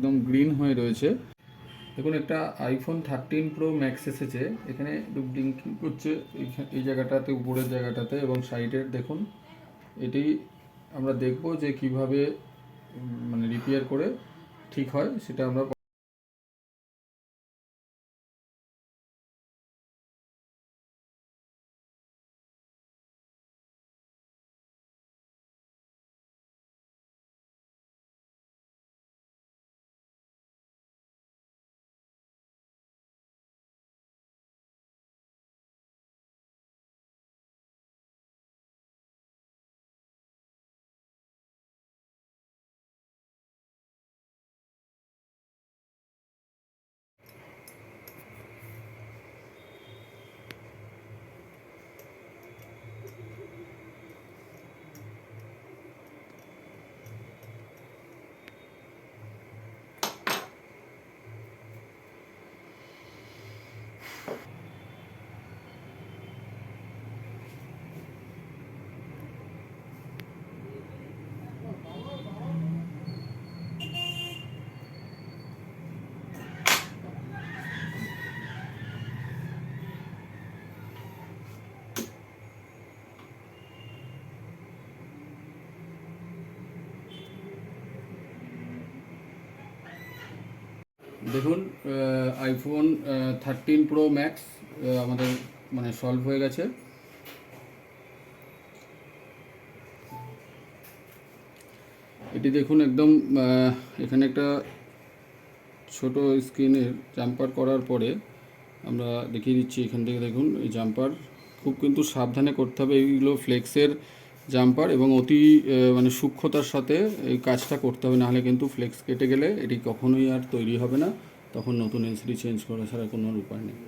একদম গ্রিন হয়ে রয়েছে। দেখুন একটা আইফোন 13 প্রো ম্যাক্স এসেছে, এখানে একটু ব্লিঙ্কিং করছে এই জায়গাটাতে, উপরের জায়গাটাতে এবং সাইডের দেখুন। এটি আমরা দেখব যে কিভাবে মানে রিপেয়ার করে ঠিক হয় সেটা আমরা। দেখুন আইফোন 13 প্রো ম্যাক্স আমাদের মানে সলভ হয়ে গেছে। এটি দেখুন একদম এখানে একটা ছোট স্ক্রিনের জাম্পার করার পরে আমরা দেখিয়ে দিচ্ছি। এখান থেকে দেখুন এই জাম্পার খুব কিন্তু সাবধানে করতে হবে। এইগুলো ফ্লেক্সের জাম্পার এবং অতি মানে সূক্ষ্মতার সাথে এই কাজটা করতে হবে, নাহলে কিন্তু ফ্লেক্স কেটে গেলে এটি কখনোই আর তৈরি হবে না, তখন নতুন এলসিডি চেঞ্জ করা ছাড়া কোনো উপায় নেই।